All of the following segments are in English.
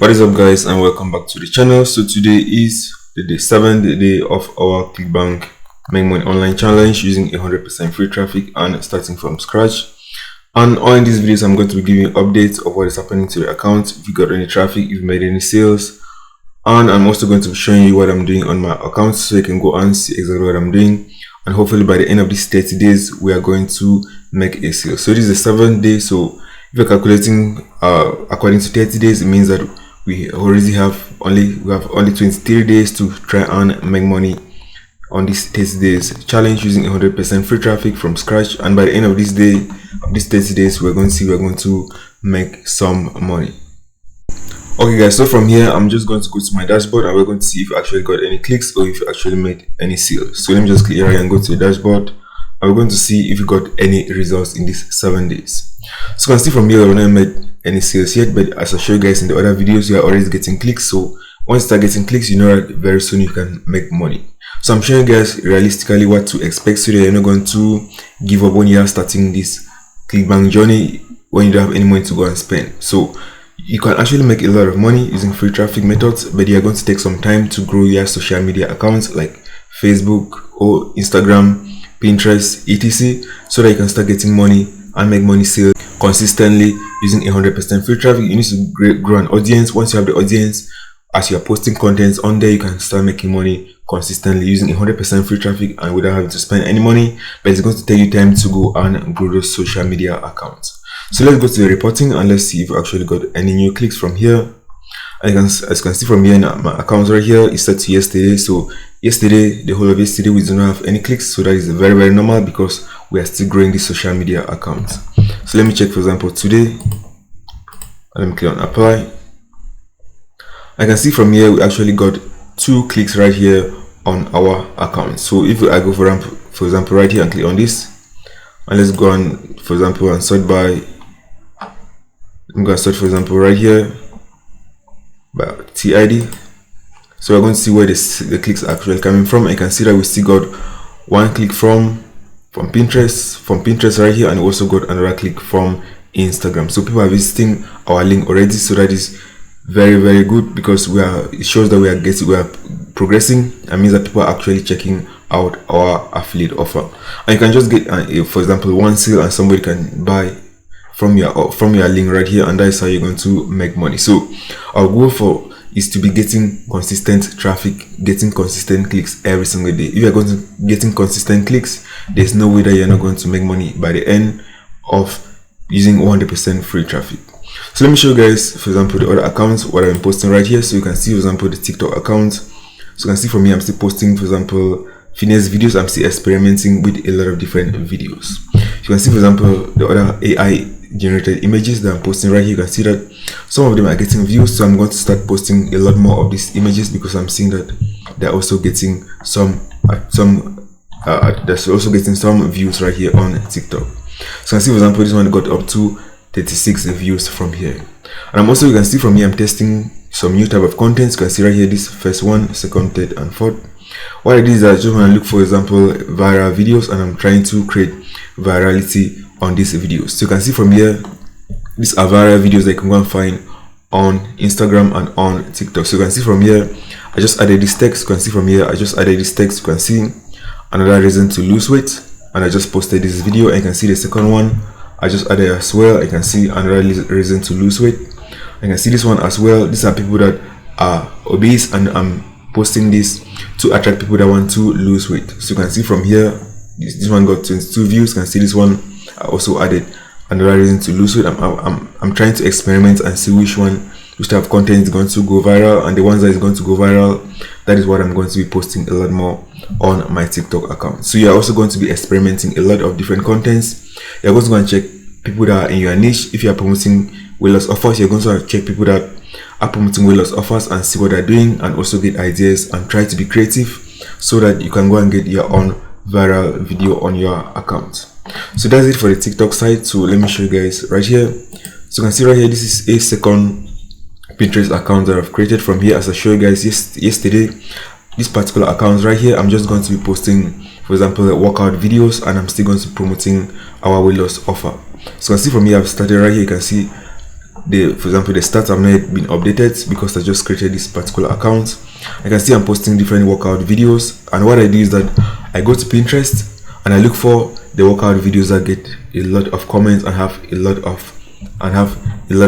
What is up, guys, and welcome back to the channel. So today is the 7th day of our Clickbank Make Money Online Challenge using 100% free traffic and starting from scratch. And on these videos, I'm going to be giving you updates of what is happening to the account, if you got any traffic, if you made any sales, and I'm also going to be showing you what I'm doing on my account so you can go and see exactly what I'm doing. And hopefully by the end of these 30 days, we are going to make a sale. So this is the 7th day. So if you're calculating according to 30 days, it means that we have only 23 days to try and make money on this 30 days challenge using 100% free traffic from scratch. And by the end of this 30 days, we're going to make some money. Okay guys, so from here I'm just going to go to my dashboard and we're going to see if you actually got any clicks or if you actually made any sales. So let me just click here and go to the dashboard and we're going to see if you got any results in these 7 days. So you can see from here, I've not made any sales yet, but as I show you guys in the other videos, you are already getting clicks. So once you start getting clicks, you know that very soon you can make money. So I'm showing you guys realistically what to expect so that you're not going to give up when you are starting this Clickbank journey when you don't have any money to go and spend. So you can actually make a lot of money using free traffic methods, but you are going to take some time to grow your social media accounts like Facebook or Instagram, Pinterest, etc. so that you can start getting money and make money sales consistently using 100% free traffic. You need to grow an audience. Once you have the audience, as you are posting contents on there, you can start making money consistently using 100% free traffic and without having to spend any money. But it's going to take you time to go and grow those social media accounts. So let's go to the reporting and let's see if we actually got any new clicks from here. As you can see from here, my account right here is set to yesterday. So yesterday, the whole of yesterday, we do not have any clicks. So that is very normal because we are still growing this social media account. So let me check, for example, today. Let me click on apply. I can see from here we actually got 2 clicks right here on our account. So if I go for example right here and click on this, and let's go on, for example, and sort by. I'm going to search, for example, right here by TID. So we're going to see where the clicks are actually coming from. I can see that we still got 1 click from Pinterest right here, and we also got another click from Instagram. So people are visiting our link already, so that is very good because it shows that we are progressing. That means that people are actually checking out our affiliate offer, and you can just get for example 1 sale and somebody can buy from your link right here, and that is how you're going to make money. So our goal is to be getting consistent traffic, getting consistent clicks every single day. If you're going to getting consistent clicks, there's no way that you're not going to make money by the end of using 100% free traffic. So let me show you guys, for example, the other accounts, what I'm posting right here. So you can see, for example, the TikTok account. So you can see from here, I'm still posting, for example, fitness videos. I'm still experimenting with a lot of different videos. You can see, for example, the other AI generated images that I'm posting right here. You can see that some of them are getting views, so I'm going to start posting a lot more of these images because I'm seeing that they're also getting there's also getting some views right here on TikTok. So you can see, for example, this one got up to 36 views from here. And you can see from here I'm testing some new type of content. You can see right here this first one, second, third, and fourth. What I did is I just want to look, for example, viral videos, and I'm trying to create virality on these videos. So you can see from here, these are viral videos that you can go and find on Instagram and on TikTok. So you can see from here, I just added this text. You can see from here, I just added this text. You can see another reason to lose weight, and I just posted this video, and you can see the second one I just added as well. You can see another reason to lose weight. I can see this one as well. These are people that are obese, and I'm posting this to attract people that want to lose weight. So you can see from here, this one got 22 views. You can see this one I also added another reason to lose weight. I'm trying to experiment and see which type of content is going to go viral, and the ones that is going to go viral, that is what I'm going to be posting a lot more on my TikTok account. So you're also going to be experimenting a lot of different contents. You're going to go and check people that are in your niche. If you are promoting weight loss offers, you're going to check people that are promoting weight loss offers and see what they're doing, and also get ideas and try to be creative so that you can go and get your own viral video on your account. So that's it for the TikTok side. So let me show you guys right here. So you can see right here, this is a second Pinterest account that I've created from here. As I showed you guys yesterday, this particular account right here, I'm just going to be posting, for example, workout videos, and I'm still going to be promoting our weight loss offer. So you can see from here, I've started right here. You can see for example, the stats have not yet been updated because I just created this particular account. I can see I'm posting different workout videos, and what I do is that I go to Pinterest and I look for the workout videos that get a lot of comments and have a lot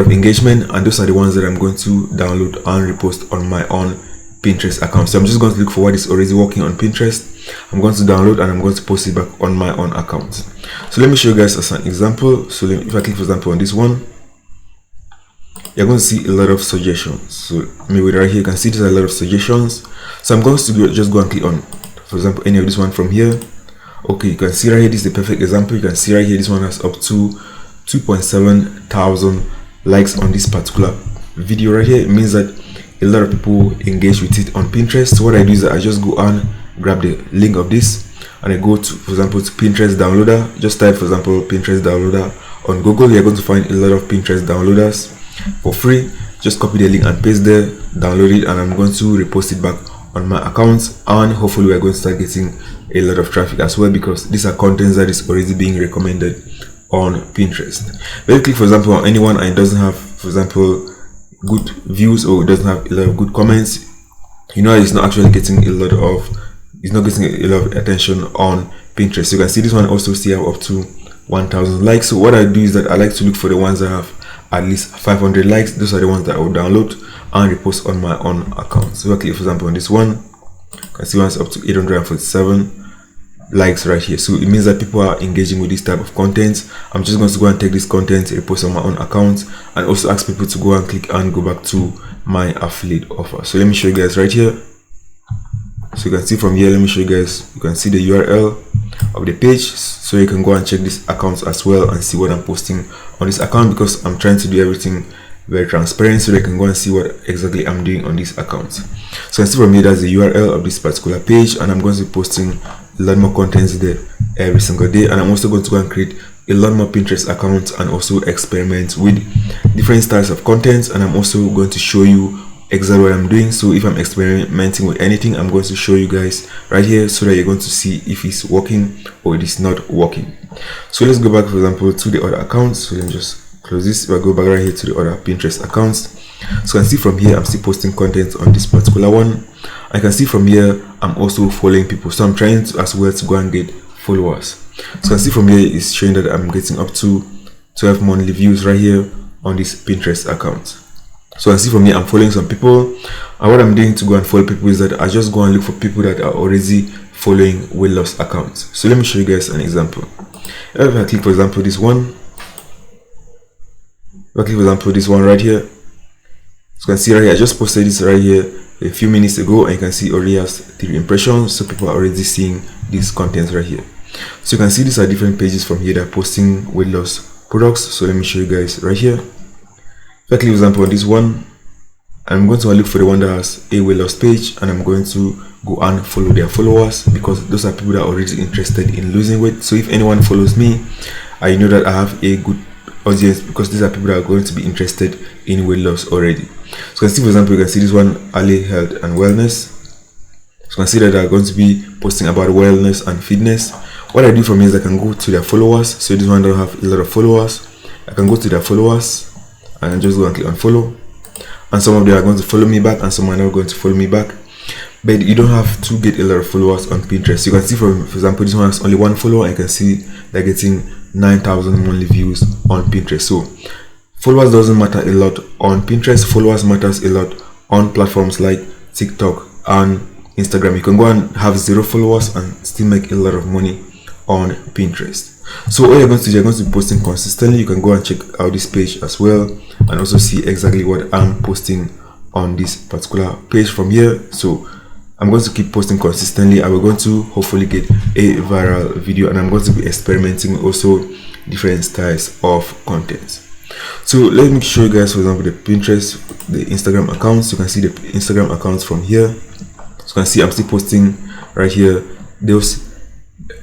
of engagement, and those are the ones that I'm going to download and repost on my own Pinterest account. So I'm just going to look for what is already working on Pinterest. I'm going to download and I'm going to post it back on my own account. So let me show you guys as an example. So if I click, for example, on this one, you're going to see a lot of suggestions. So maybe right here you can see there's a lot of suggestions. So I'm going to just go and click on, for example, any of this one from here. Okay, you can see right here, this is the perfect example. You can see right here, this one has up to 2.7 thousand likes on this particular video right here. It means that a lot of people engage with it on Pinterest. So what I do is that I just go and grab the link of this and I go to, for example, to Pinterest downloader. Just type, for example, Pinterest downloader on Google. You're going to find a lot of Pinterest downloaders for free. Just copy the link and paste there, download it, and I'm going to repost it back on my account, and hopefully we're going to start getting a lot of traffic as well, because these are contents that is already being recommended on Pinterest. When you click, for example, on anyone and it doesn't have, for example, good views or it doesn't have a lot of good comments, you know it's not actually getting a lot of attention on Pinterest. So you can see this one also still have up to 1,000 likes. So what I do is that I like to look for the ones that have at least 500 likes. Those are the ones that I will download and repost on my own account. So if I click, for example, on this one, you can see one's up to 847 likes right here. So it means that people are engaging with this type of content. I'm just going to go and take this content, repost on my own account, and also ask people to go and click and go back to my affiliate offer. So let me show you guys right here. So you can see from here, let me show you guys, you can see the URL of the page, so you can go and check this account as well and see what I'm posting on this account, because I'm trying to do everything very transparent so they can go and see what exactly I'm doing on this account. So you can see from here, that's the URL of this particular page, and I'm going to be posting a lot more contents there every single day. And I'm also going to go and create a lot more Pinterest accounts and also experiment with different styles of content, and I'm also going to show you exactly what I'm doing. So if I'm experimenting with anything, I'm going to show you guys right here so that you're going to see if it's working or it is not working. So let's go back, for example, to the other accounts. So let me just close this. If I go back right here to the other Pinterest accounts, so you can see from here I'm still posting content on this particular one. I can see from here I'm also following people, so I'm trying to as well to go and get followers. So you can see from here it's showing that I'm getting up to 12 monthly views right here on this Pinterest account. So I see from here I'm following some people, and what I'm doing to go and follow people is that I just go and look for people that are already following weight loss accounts. So let me show you guys an example. If I click, for example, this one, right here, so you can see right here I just posted this right here a few minutes ago, and you can see already has 3 impressions, so people are already seeing these contents right here. So you can see these are different pages from here that are posting weight loss products. So let me show you guys right here. If I click, for example, on this one, I'm going to look for the one that has a weight loss page, and I'm going to go and follow their followers, because those are people that are already interested in losing weight. So if anyone follows me, I know that I have a good audience, because these are people that are going to be interested in weight loss already. So you can see, for example, you can see this one, early health and wellness. So you can see that they are going to be posting about wellness and fitness. What I do from here is I can go to their followers. So this one don't have a lot of followers. I can go to their followers and just go and click on follow, and some of them are going to follow me back and some are not going to follow me back. But you don't have to get a lot of followers on Pinterest. You can see, for example, this one has only 1 follower, and you can see they're getting 9,000 monthly views on Pinterest. So followers doesn't matter a lot on Pinterest. Followers matters a lot on platforms like TikTok and Instagram. You can go and have 0 followers and still make a lot of money on Pinterest. So all you're going to do, you're going to be posting consistently. You can go and check out this page as well and also see exactly what I'm posting on this particular page from here. So I'm going to keep posting consistently. I'm going to hopefully get a viral video, and I'm going to be experimenting also different styles of content. So let me show you guys, for example, the Pinterest, the Instagram accounts. You can see the Instagram accounts from here. So you can see I'm still posting right here those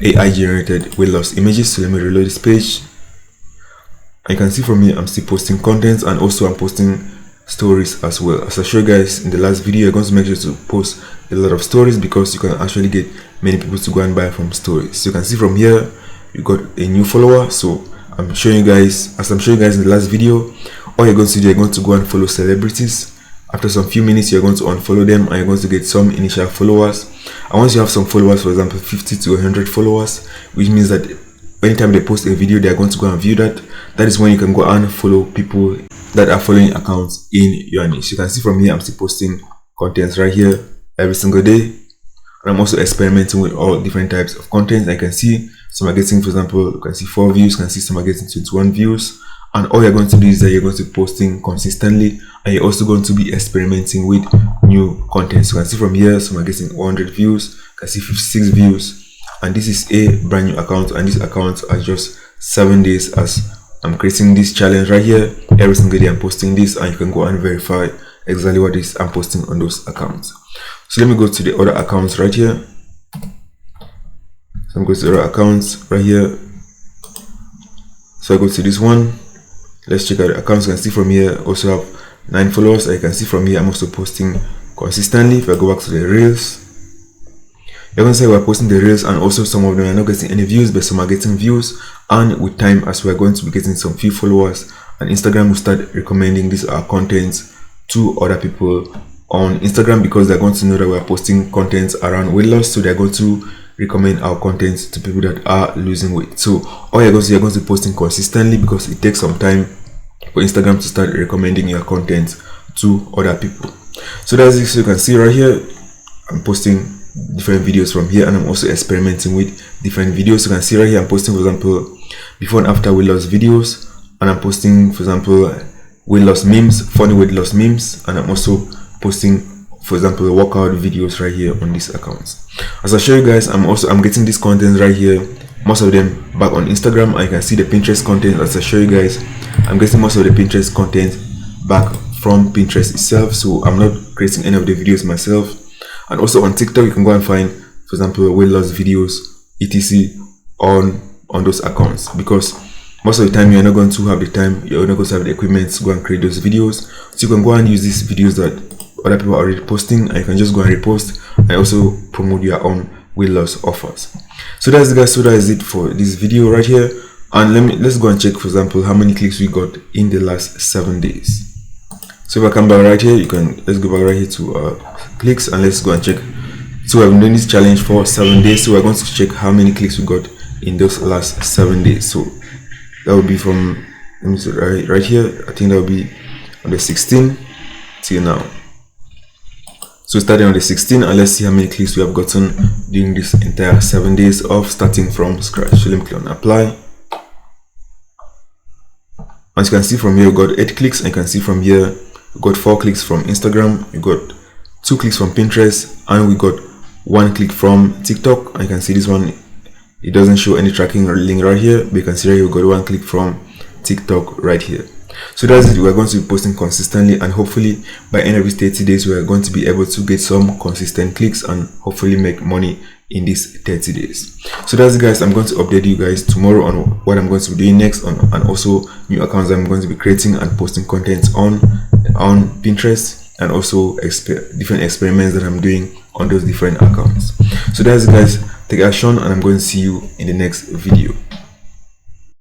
AI generated weight loss images. So let me reload this page, and you can see from here I'm still posting content, and also I'm posting stories as well. As I showed you guys in the last video, you're going to make sure to post a lot of stories, because you can actually get many people to go and buy from stories. So you can see from here you got a new follower. So I'm showing you guys, as I'm showing you guys in the last video, all you're going to do, you're going to go and follow celebrities. After some few minutes, you're going to unfollow them and you're going to get some initial followers. And once you have some followers, for example 50 to 100 followers, which means that anytime they post a video, they're going to go and view that. That is when you can go and follow people that are following accounts in your niche. You can see from here, I'm still posting contents right here every single day, and I'm also experimenting with all different types of content. I can see some are getting, for example, you can see 4 views, you can see some are getting 21 views. And all you're going to do is that you're going to be posting consistently, and you're also going to be experimenting with new content. So you can see from here, some are getting 100 views, you can see 56 views, and this is a brand new account, and this account are just 7 days as I'm creating this challenge right here. Every single day I'm posting this, and you can go and verify exactly what is I'm posting on those accounts. So let me go to the other accounts right here. So I'm going to the other accounts right here. So I go to this one. Let's check out the accounts. You can see from here, also have 9 followers. I can see from here, I'm also posting consistently. If I go back to the reels, you're going to say we're posting the reels, and also some of them are not getting any views, but some are getting views. And with time, as we're going to be getting some few followers, and Instagram will start recommending this our content to other people on Instagram, because they're going to know that we're posting content around weight loss. So they're going to recommend our content to people that are losing weight. So all you're going to be posting consistently, because it takes some time for Instagram to start recommending your content to other people. So that's it. So you can see right here, I'm posting different videos from here, and I'm also experimenting with different videos. You can see right here, I'm posting, for example, before and after weight loss videos, and I'm posting, for example, weight loss memes, funny weight loss memes, and I'm also posting, for example, workout videos right here on these accounts. As I show you guys, I'm getting this content right here, most of them back on Instagram, and you can see the Pinterest content. As I show you guys, I'm getting most of the Pinterest content back from Pinterest itself, so I'm not creating any of the videos myself. And also on TikTok, you can go and find, for example, weight loss videos etc on those accounts, because most of the time you're not going to have the time, you're not going to have the equipment to go and create those videos. So you can go and use these videos that other people are already posting, and you can just go and repost and also promote your own weight loss offers. So that's it, guys. So that is it for this video right here. And let's go and check, for example, how many clicks we got in the last 7 days. So if I come back right here, let's go back right here to clicks, and let's go and check. So I've been doing this challenge for 7 days, so we're going to check how many clicks we got in those last 7 days. So that will be from, let me see, right here, I think that will be on the 16th till now. So starting on the 16th, and let's see how many clicks we have gotten during this entire 7 days of starting from scratch. So let me click on apply. As you can see from here, we got 8 clicks, and you can see from here we got 4 clicks from Instagram, we got 2 clicks from Pinterest, and we got 1 click from TikTok. And you can see this one, it doesn't show any tracking link right here, but you can see right here we got 1 click from TikTok right here. So that's it. We're going to be posting consistently, and hopefully by end of these 30 days we are going to be able to get some consistent clicks and hopefully make money in these 30 days. So that's it, guys. I'm going to update you guys tomorrow on what I'm going to be doing next, and also new accounts I'm going to be creating and posting content on Pinterest, and also different experiments that I'm doing on those different accounts. So that's it, guys. Take action, and I'm going to see you in the next video.